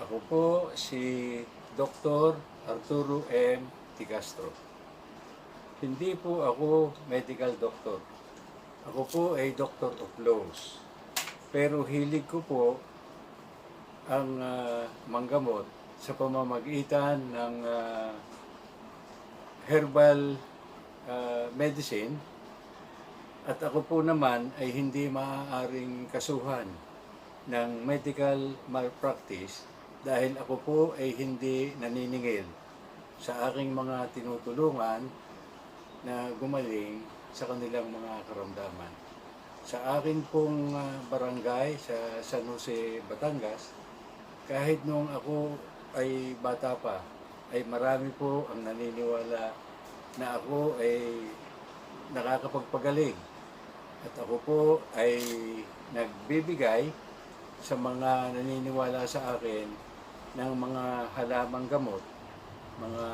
Ako po si Dr. Arturo M. T. Castro. Hindi po ako medical doctor. Ako po ay Doctor of Laws. Pero hilig ko po ang manggamot sa pamamagitan ng herbal medicine, at ako po naman ay hindi maaaring kasuhan ng medical malpractice dahil ako po ay hindi naniningil sa aking mga tinutulungan na gumaling sa kanilang mga karamdaman. Sa akin pong barangay sa San Jose, Batangas, kahit nung ako ay bata pa, ay marami po ang naniniwala na ako ay nakakapagpagaling. At ako po ay nagbibigay sa mga naniniwala sa akin ng mga halamang gamot, mga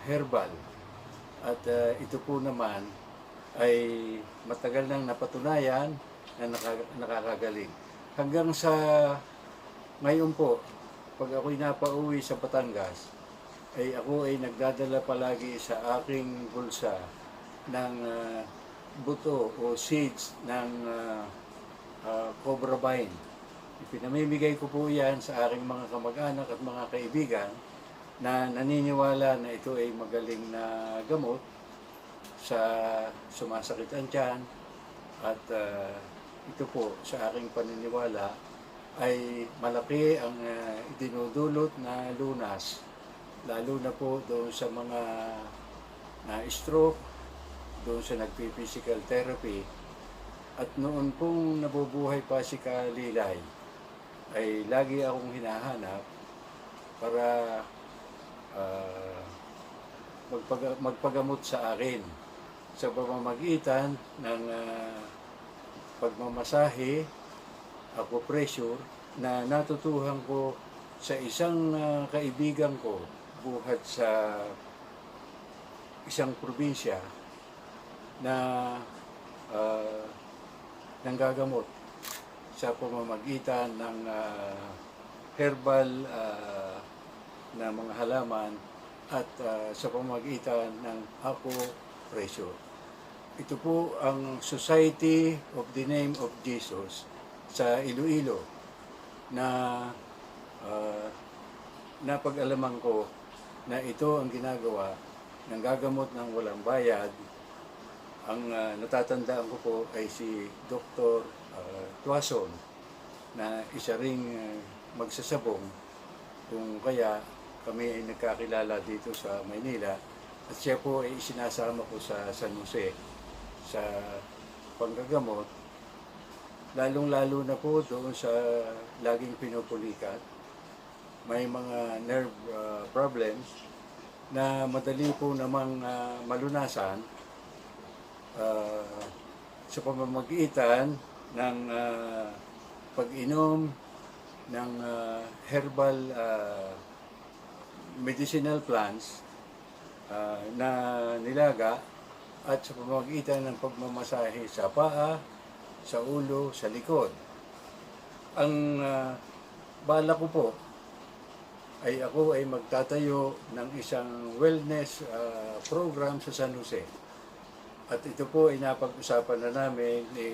herbal. At ito po naman ay matagal nang napatunayan na nakakagaling. Hanggang sa ngayon po, pag ako'y napauwi sa Batangas, ay ako ay nagdadala palagi sa aking bulsa ng buto o seeds ng cobra vine. Ipinamimigay ko po yan sa aking mga kamag-anak at mga kaibigan na naniniwala na ito ay magaling na gamot sa sumasakit ang tiyan, at ito po sa aking paniniwala ay malaki ang idinudulot na lunas, lalo na po doon sa mga na-stroke, doon sa nagpi-physical therapy. At noon pong nabubuhay pa si Kalilay, ay lagi akong hinahanap para magpagamot sa akin sa pamamagitan ng pagmamasahe, acupressure, na natutuhan ko sa isang kaibigan ko buhat sa isang probinsya na nanggagamot sa pamamagitan ng herbal na mga halaman at sa pamamagitan ng acupressure. Ito po ang Society of the Name of Jesus sa Iloilo na napag-alaman ko na ito ang ginagawa ng gagamot ng walang bayad. Ang natatandaan ko po ay si Dr. Tuason, na isa ring magsasabong, kung kaya kami ay nagkakilala dito sa Maynila, at siya po ay isinasama ko sa San Jose sa panggagamot, lalong-lalo na po doon sa laging pinupulikat. May mga nerve problems na madali po namang malunasan sa pamamagitan ng pag-inom ng herbal medicinal plants na nilaga, at sa pamamagitan ng pagmamasahe sa paa, sa ulo, sa likod. Ang bala ko po ay ako ay magtatayo ng isang wellness program sa San Jose. At ito po ay napag-usapan na namin ni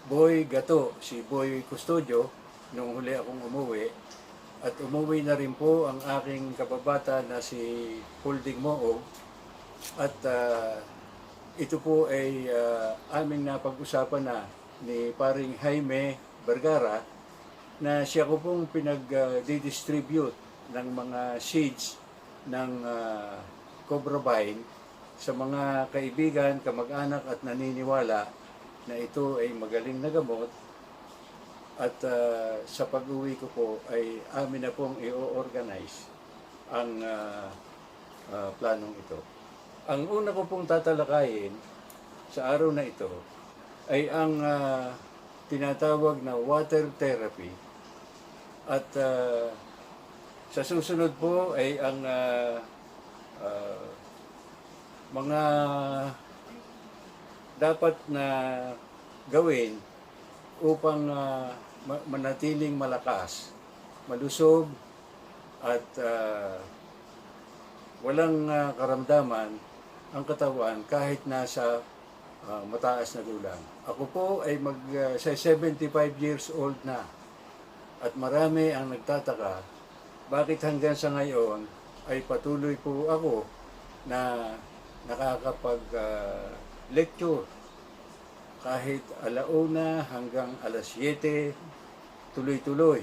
Boy Gato, si Boy Custodio, nung huli akong umuwi. At umuwi na rin po ang aking kababata na si Holding Moog. At ito po ay aming napag-usapan na ni paring Jaime Vergara, na siya ko pong pinag-distribute ng mga seeds ng cobra vine sa mga kaibigan, kamag-anak at naniniwala na ito ay magaling na gamot. At sa pag-uwi ko po ay amin na pong i-organize ang planong ito. Ang una ko pong tatalakayin sa araw na ito ay ang tinatawag na water therapy. At sa susunod po ay ang mga dapat na gawin upang manatiling malakas, malusog, at walang karamdaman ang katawan kahit nasa mataas na gulang. Ako po ay sa 75 years old na at marami ang nagtataka bakit hanggang sa ngayon ay patuloy po ako na nakakapag-lecture kahit alauna hanggang alas 7, tuloy-tuloy.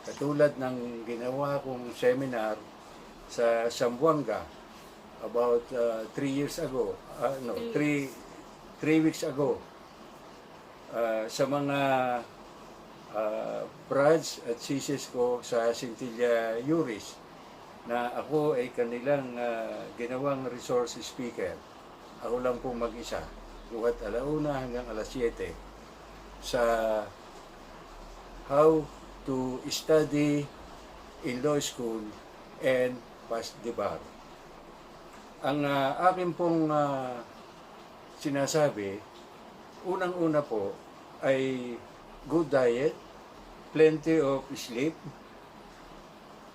Katulad ng ginawa kong seminar sa Zamboanga about 3 years ago, 3 weeks ago, sa mga brads at sisis ko sa Centilla Juris na ako ay kanilang ginawang resource speaker. Ako lang po mag-isa. Buhat alauna hanggang alas 7 sa how to study in law school and pass the bar. Ang akin pong sinasabi, unang-una po ay good diet, plenty of sleep,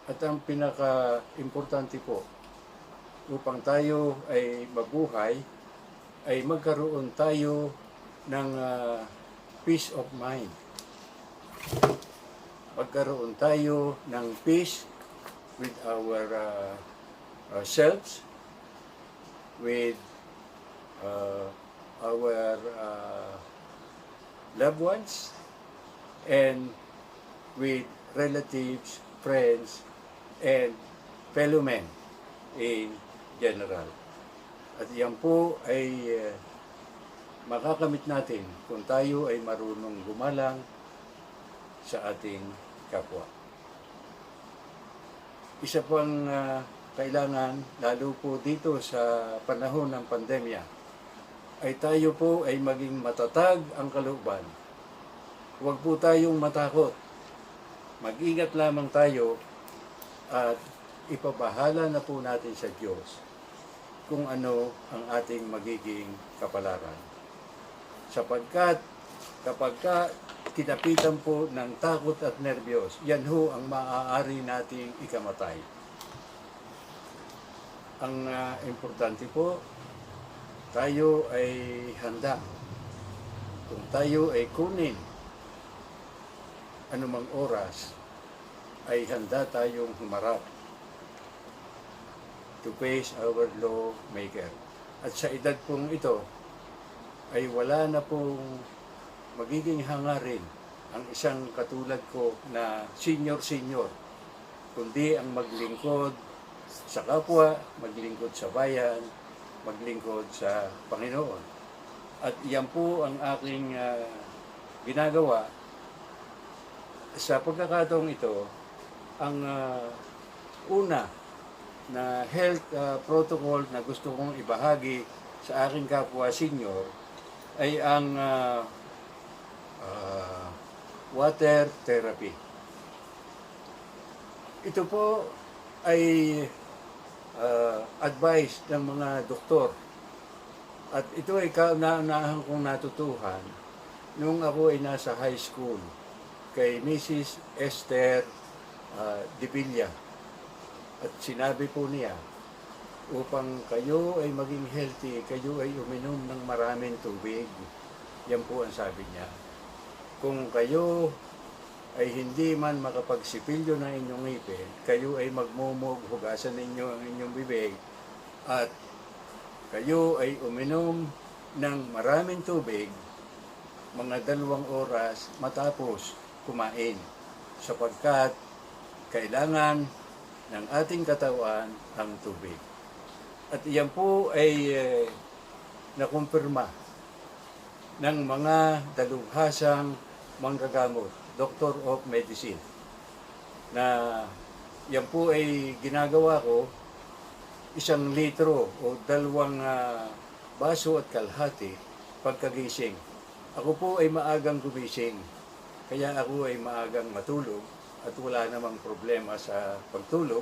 at ang pinaka-importante po upang tayo ay mabuhay ay magkaroon tayo ng peace of mind. Magkaroon tayo ng peace with our selves, with our loved ones, and with relatives, friends, and fellow men in general. At yan po ay makakamit natin kung tayo ay marunong gumalang sa ating kapwa. Isa pang kailangan, lalo po dito sa panahon ng pandemya, ay tayo po ay maging matatag ang kalooban. Huwag po tayong matakot. Mag-ingat lamang tayo at ipabahala na po natin sa Diyos kung ano ang ating magiging kapalaran. Sapagkat kapag kinapitan po ng takot at nerbiyos, yan ho ang maaari nating ikamatay. Ang importante po, tayo ay handa. Kung tayo ay kunin anumang oras, ay handa tayong humarap to face our lawmaker. At sa edad pong ito, ay wala na pong magiging hangarin ang isang katulad ko na senior, kundi ang maglingkod sa kapwa, maglingkod sa bayan, maglingkod sa Panginoon. At iyan po ang aking ginagawa. Sa pagkakataong ito, ang una na health protocol na gusto kong ibahagi sa aking kapwa senior ay ang water therapy. Ito po ay advice ng mga doktor. At ito ay kauna-unahan kong natutuhan nung ako ay nasa high school kay Mrs. Esther De Villa. At sinabi po niya, upang kayo ay maging healthy, kayo ay uminom ng maraming tubig. Yan po ang sabi niya. Kung kayo ay hindi man makapagsipilyo ng inyong ngipin, kayo ay magmumog, hugasan ninyo ang inyong bibig, at kayo ay uminom ng maraming tubig, mga 2 oras matapos kumain, sapagkat kailangan ng ating katawan ang tubig. At iyan po ay nakumpirma ng mga dalubhasang manggagamot, Doctor of Medicine, na yan po ay ginagawa ko 1 litro o 2 baso at kalahati pagkagising. Ako po ay maagang gumising, kaya ako ay maagang matulog at wala namang problema sa pagtulog.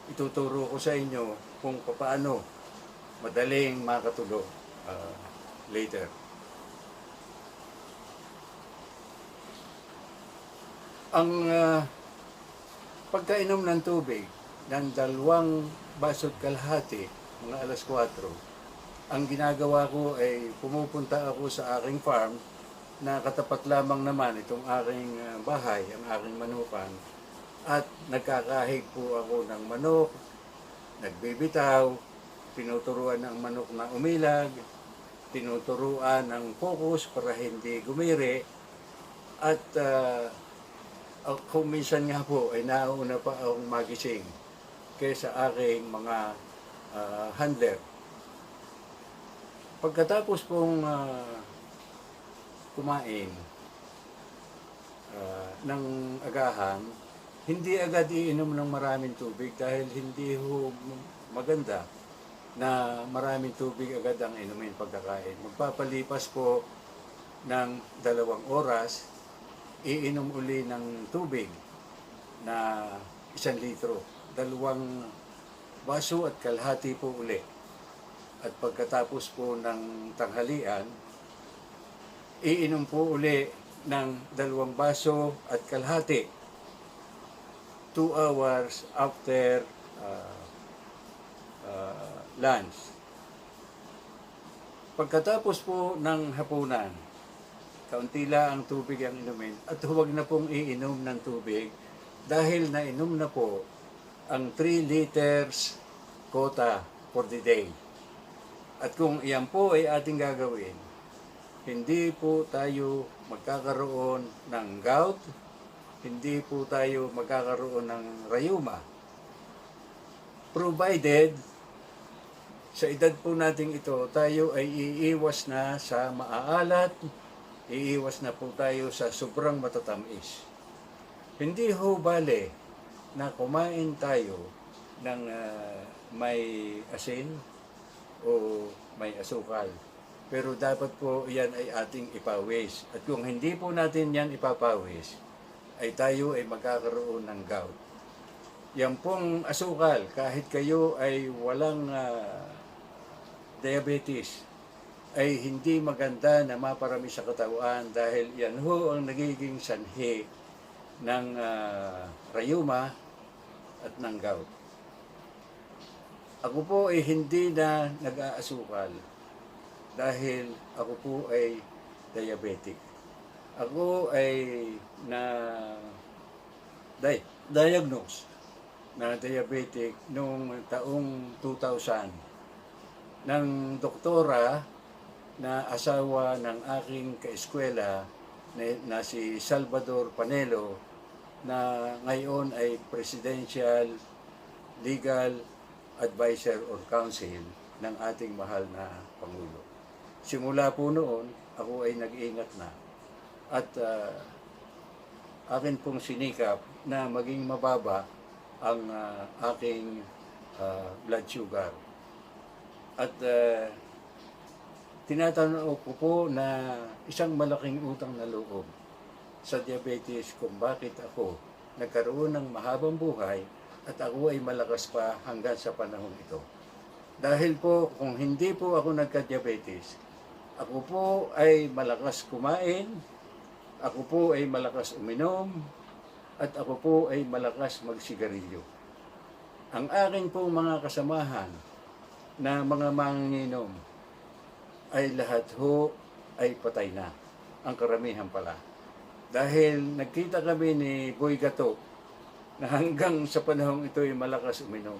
Ituturo ko sa inyo kung paano madaling makatulog later. Ang pagkainom ng tubig ng 2 baso't kalahati, mga alas 4, ang ginagawa ko ay pumupunta ako sa aking farm na katapat lamang naman itong aking bahay, ang aking manukan, at nagkakahig po ako ng manok, nagbibitaw, tinuturuan ng manok na umilag, tinuturuan ng focus para hindi gumiri, at kung minsan nga po ay nauna pa akong magising kaysa aking mga handler. Pagkatapos pong kumain ng agahan, hindi agad iinom ng maraming tubig dahil hindi ho maganda na maraming tubig agad ang inumin pagkakain. Magpapalipas po ng 2 oras, iinom uli ng tubig na 1 litro. 2 baso at kalahati po uli. At pagkatapos po ng tanghalian, iinom po uli ng 2 baso at kalahati. 2 hours after lunch. Pagkatapos po ng hapunan, kaunti lang ang tubig ang inumin at huwag na pong iinom ng tubig dahil nainom na po ang 3 liters quota for the day. At kung iyan po ay ating gagawin, hindi po tayo magkakaroon ng gout, hindi po tayo magkakaroon ng rayuma. Provided, sa edad po nating ito, tayo ay iiwas na sa maaalat, iiwas na po tayo sa sobrang matatamis. Hindi ho bale na kumain tayo ng may asin o may asukal. Pero dapat po yan ay ating ipawis. At kung hindi po natin yan ipapawis, ay tayo ay magkakaroon ng gout. Yan pong asukal, kahit kayo ay walang diabetes, ay hindi maganda na maparami sa katawan dahil yan ho ang nagiging sanhi ng rayuma at ng gout. Ako po ay hindi na nag-aasukal dahil ako po ay diabetic. Ako ay diagnose na diabetic noong taong 2000 ng doktora na asawa ng aking kaeskwela na si Salvador Panelo, na ngayon ay Presidential Legal Advisor or Counsel ng ating mahal na Pangulo. Simula po noon, ako ay nag-iingat na at akin pong sinikap na maging mababa ang aking blood sugar. At tinatanaw ko po na isang malaking utang na loob sa diabetes kung bakit ako nagkaroon ng mahabang buhay at ako ay malakas pa hanggang sa panahon ito. Dahil po kung hindi po ako nagka-diabetes, ako po ay malakas kumain, ako po ay malakas uminom, at ako po ay malakas magsigarilyo. Ang aking pong mga kasamahan na mga manginginom ay lahat ho ay patay na. Ang karamihan pala. Dahil nagkita kami ni Boy Gato na hanggang sa panahong ito ay malakas uminom.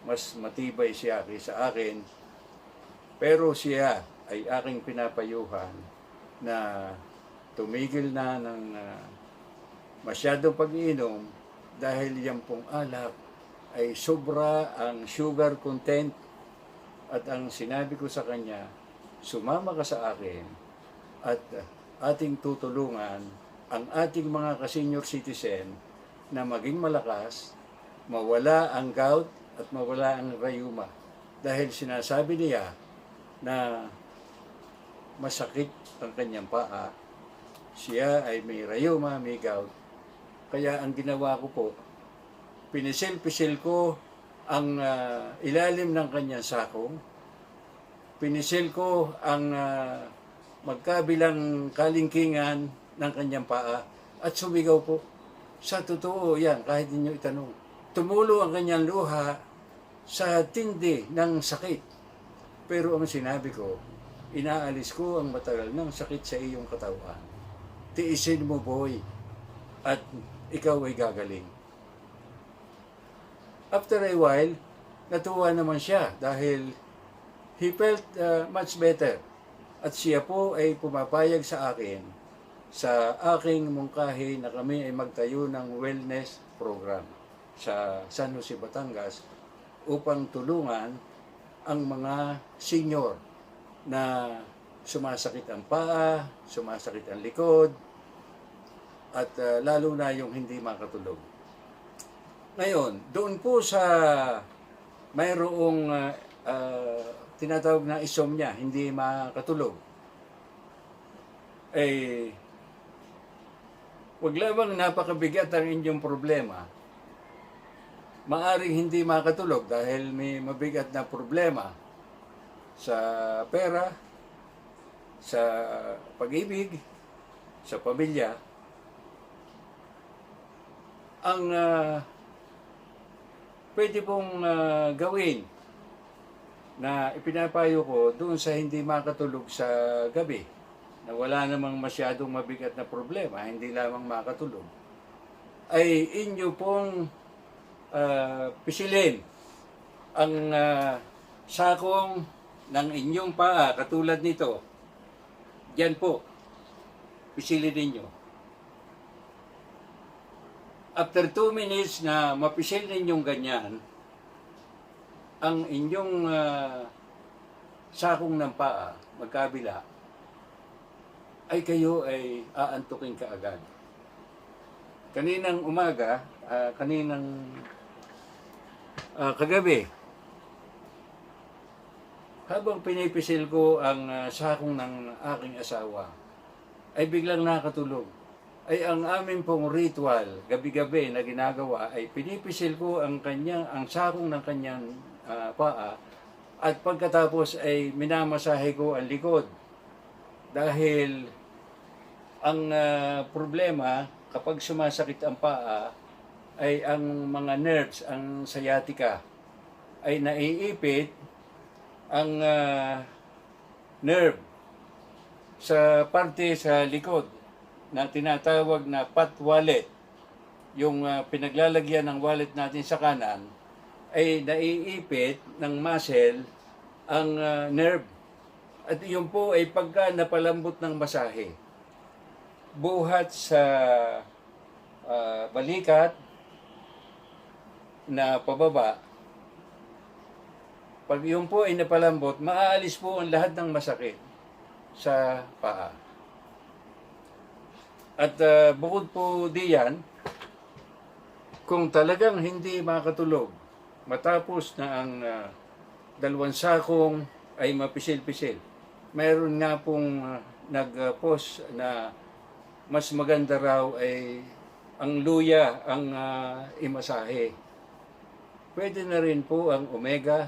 Mas matibay siya kaysa akin. Pero siya ay aking pinapayuhan na tumigil na ng masyadong pag-iinom dahil yan pong alak ay sobra ang sugar content. At ang sinabi ko sa kanya, sumama ka sa akin at ating tutulungan ang ating mga ka-senior citizen na maging malakas, mawala ang gout at mawala ang rayuma. Dahil sinasabi niya na masakit ang kanyang paa, siya ay may rayuma, may gout. Kaya ang ginawa ko po, pinisil-pisil ko ang ilalim ng kanyang sakong, pinisil ko ang magkabilang kalingkingan ng kanyang paa at sumigaw po. Sa totoo yan, kahit ninyo itanong. tumulo ang kanyang luha sa tindi ng sakit. Pero ang sinabi ko, inaalis ko ang matagal ng sakit sa iyong katawan. Tiisin mo, boy, at ikaw ay gagaling. After a while, natuwa naman siya dahil he felt much better. At siya po ay pumapayag sa akin sa aking mungkahi na kami ay magtayo ng wellness program sa San Jose, Batangas upang tulungan ang mga senior na sumasakit ang paa, sumasakit ang likod, at lalo na yung hindi makatulog. Ngayon, doon po sa mayroong tinatawag na insomnia, hindi makatulog, eh, wag lamang napakabigat ang inyong problema, maaring hindi makatulog dahil may mabigat na problema sa pera, sa pag-ibig, sa pamilya. Ang pwede pong gawin na ipinapayo ko doon sa hindi makatulog sa gabi, na wala namang masyadong mabigat na problema, hindi lamang makatulog, ay inyo pong pisilin ang sakong ng inyong paa, katulad nito. Diyan po, pisilin ninyo. After 2 minutes na mapisil ninyong ganyan, ang inyong sakong ng paa, magkabila, ay kayo ay aantukin kaagad. Kaninang umaga, kagabi, habang pinipisil ko ang sakong ng aking asawa, ay biglang nakatulog. Ay ang amin pong ritual, gabi-gabi na ginagawa, ay pinipisil ko ang sakong ng kanyang paa, at pagkatapos ay minamasahe ko ang likod. Dahil ang problema kapag sumasakit ang paa ay ang mga nerves, ang sciatica, ay naiipit ang nerve sa parte sa likod na tinatawag na pat wallet. Yung pinaglalagyan ng wallet natin sa kanan ay naiipit ng muscle ang nerve. At yun po ay pagka napalambot ng masahe, buhat sa balikat na pababa, pag yun po ay napalambot, maaalis po ang lahat ng masakit sa paa. At bukod po diyan, kung talagang hindi makatulog, matapos na ang 2 sakong ay mapisil-pisil, mayroon nga pong nag-post na mas maganda raw ay ang luya ang imasahe. Pwede na rin po ang omega,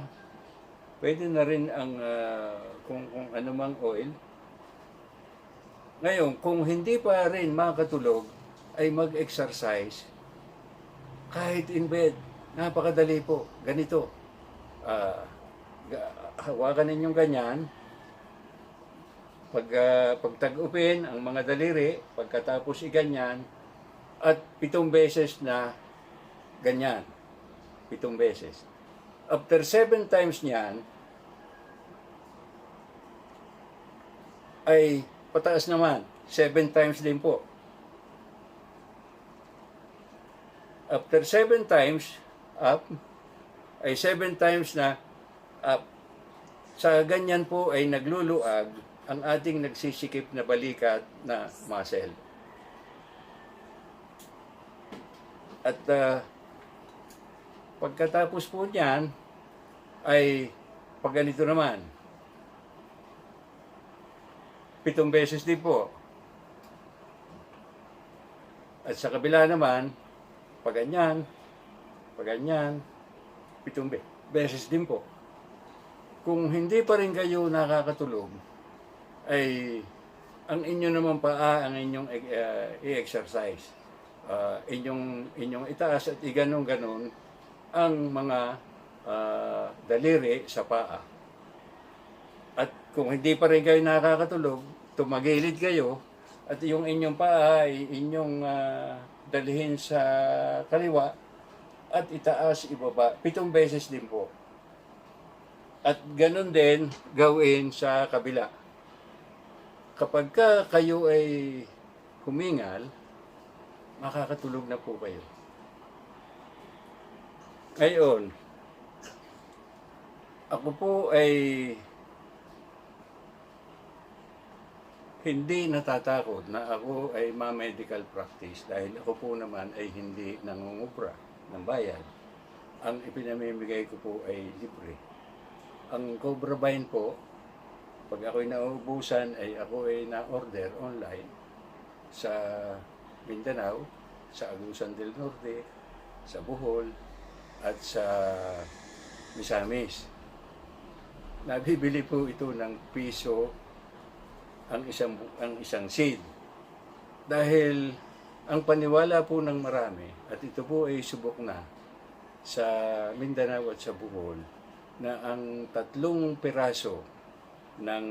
pwede na rin ang kung anumang oil. Ngayon, kung hindi pa rin makatulog, ay mag-exercise kahit in bed. Napakadali po. Ganito. Hawakan ninyong ganyan. Pagtag-upin ang mga daliri, pagkatapos iganyan, at 7 beses na ganyan. 7 beses. After 7 times niyan, ay pataas naman. 7 times din po. After 7 times up, ay 7 times na up. Sa ganyan po ay nagluluag ang ating nagsisikip na balikat na muscle. At pagkatapos po niyan, ay pag ganito naman, 7 beses din po. At sa kabila naman, pag ganyan, 7 beses din po. Kung hindi pa rin kayo nakakatulog, ay ang inyo naman paa ang inyong i-exercise. Inyong itaas at iganong-ganon ang mga daliri sa paa. At kung hindi pa rin kayo nakakatulog, tumagilid kayo at yung inyong paa ay inyong dalhin sa kaliwa at itaas, ibaba. 7 beses din po. At ganun din gawin sa kabila. Kapag kayo ay humingal, makakatulog na po kayo. Ngayon, ako po ay hindi natatakot na ako ay ma-medical practice dahil ako po naman ay hindi nangungubra ng bayad. Ang ipinamimigay ko po ay libre. Ang Cobra Vine po, pag ako'y nauubusan ay ako ay na-order online sa Mindanao, sa Agusan del Norte, sa Bohol, at sa Misamis. Nabibili po ito ng piso ang isang seed. Dahil ang paniwala po ng marami, at ito po ay subok na sa Mindanao at sa Bohol, na ang 3 piraso ng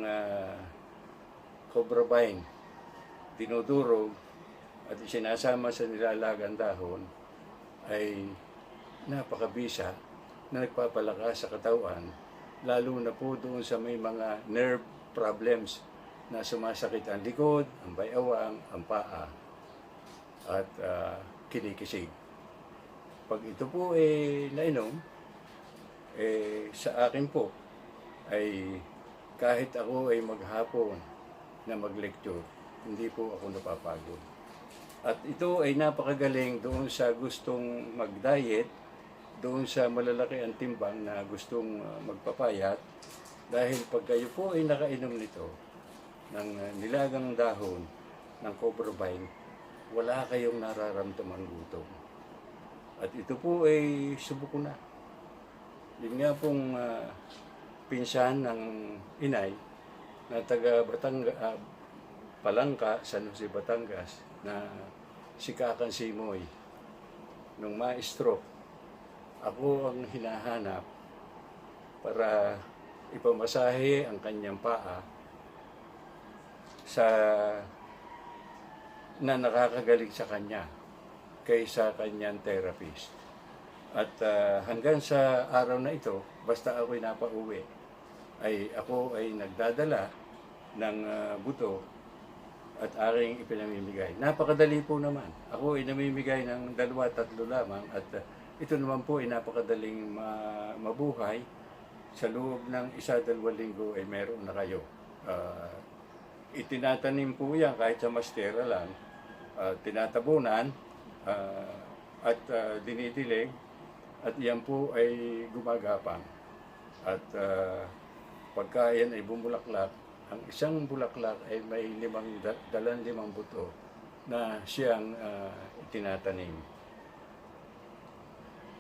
Cobra Vine dinudurog at isinasama sa nilalagang dahon ay napakabisa na nagpapalakas sa katawan, lalo na po doon sa may mga nerve problems na sumasakit ang likod, ang bayawang, ang paa at kinikisig. Pag ito po nainom, sa akin po ay kahit ako ay maghapon na mag-lecture, hindi po ako napapagod. At ito ay napakagaling doon sa gustong mag-diet, doon sa malalaki ang timbang na gustong magpapayat, dahil pag kayo po ay nakainom nito ng nilagang dahon ng Cobra Vine, wala kayong nararamdaman gutom. At ito po ay subok ko na. Yun nga pong pinsan ng inay na taga Palangka, San Jose, Batangas, na si Kakan Simoy. Nung ma-stroke, ako ang hinahanap para ipamasahe ang kanyang paa na nakakagaling sa kanya kaysa kanyang therapist. At hanggang sa araw na ito, basta ako'y napauwi, ay ako ay nagdadala ng buto at aking ipinamimigay. Napakadali po naman. Ako ay namimigay ng 2-3 lamang at ito naman po ay napakadaling mabuhay. Sa loob ng 1-2 linggo ay meron na kayo. Itinatanim po yan kahit sa mastera lang, tinatabunan at dinidilig. At yan po ay gumagapang. At pagka yan ay bumulaklak, ang isang bulaklak ay may 5 buto na siyang itinatanim.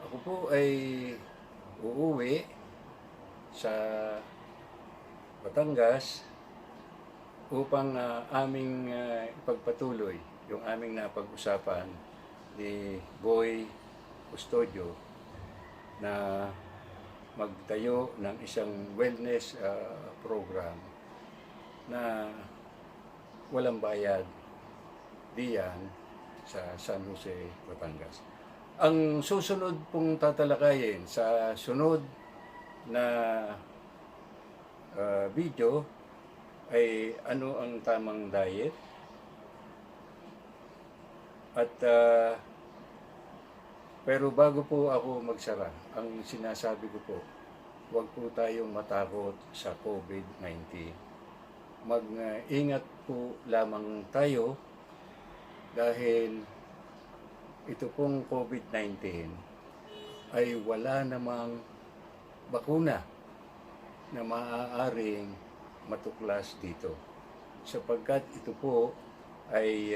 Ako po ay uuwi sa Batangas upang aming ipagpatuloy yung aming napag-usapan ni Boy Custodio na magtayo ng isang wellness program na walang bayad diyan sa San Jose, Batangas. Ang susunod pong tatalakayin sa sunod na video ay ano ang tamang diet at pero bago po ako magsara, ang sinasabi ko po, huwag po tayong matakot sa COVID-19. Mag-ingat po lamang tayo dahil ito pong COVID-19 ay wala namang bakuna na maaaring matuklas dito. Sapagkat ito po ay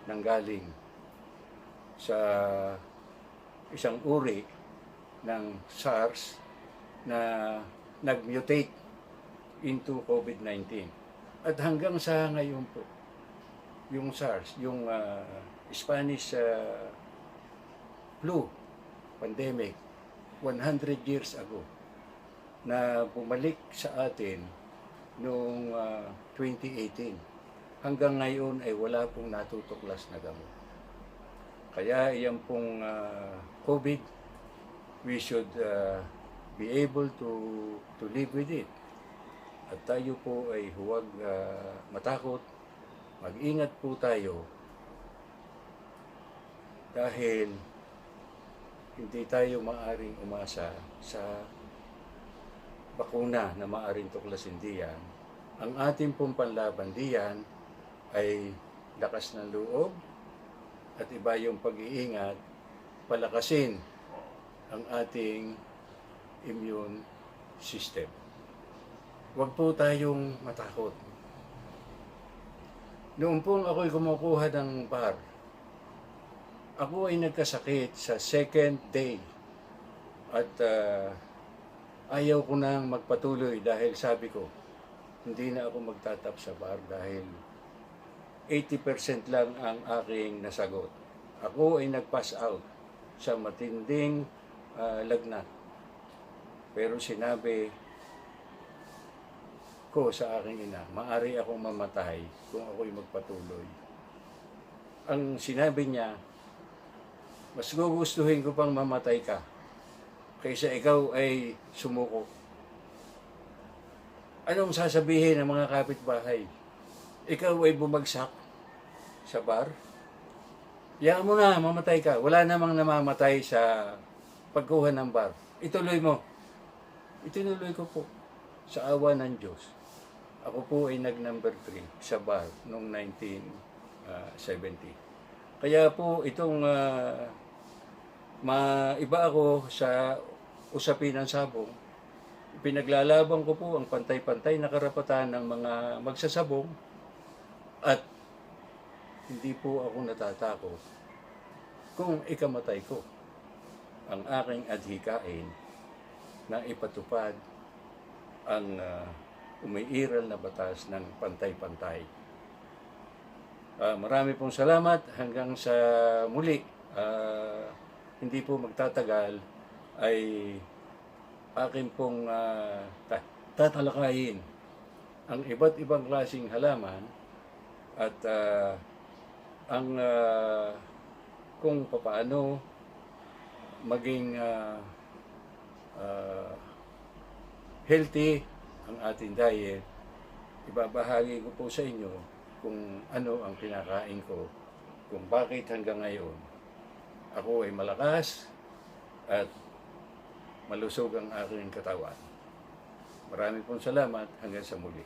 nanggaling sa isang uri ng SARS na nag-mutate into COVID-19. At hanggang sa ngayon po, yung SARS, yung Spanish flu pandemic 100 years ago na bumalik sa atin noong 2018. Hanggang ngayon ay wala pong natutuklas na gamot. Kaya iyan pong COVID, we should be able to live with it. At tayo po ay huwag matakot, mag-ingat po tayo dahil hindi tayo maaring umasa sa bakuna na maaring tuklasin diyan. Ang ating pong panlaban diyan ay lakas ng loob at iba yung pag-iingat, palakasin ang ating immune system. Huwag po tayong matakot. Noong pong ako'y kumukuha ng bar, ako ay nagkasakit sa second day at ayaw ko nang magpatuloy dahil sabi ko, hindi na ako magtatap sa bar dahil 80% lang ang aking nasagot. Ako ay nag-pass out sa matinding lagnat. Pero sinabi ko sa aking ina, maari akong mamatay kung ako'y magpatuloy. Ang sinabi niya, mas gugustuhin ko pang mamatay ka kaysa ikaw ay sumuko. Anong sasabihin ng mga kapitbahay? Ikaw ay bumagsak sa bar? Hayaan mo na, mamatay ka. Wala namang namamatay sa pagkuha ng bar. Ituloy mo. Itinuloy ko po sa awa ng Diyos. Ako po ay nag-number 3 sa bar noong 1970. Kaya po itong maiba ako sa usapin ng sabong. Pinaglalaban ko po ang pantay-pantay na karapatan ng mga magsasabong at hindi po ako natatakot kung ikamatay ko ang aking adhikain na ipatupad ang umiiral na batas ng pantay-pantay. Marami pong salamat hanggang sa muli. Hindi po magtatagal ay akin pong tatalakayin ang iba't ibang klaseng halaman at ang kung paano maging healthy ang ating diet. Ibabahagi ko po sa inyo kung ano ang kinakain ko, kung bakit hanggang ngayon ako ay malakas at malusog ang aking katawan. Marami pong salamat hanggang sa muli.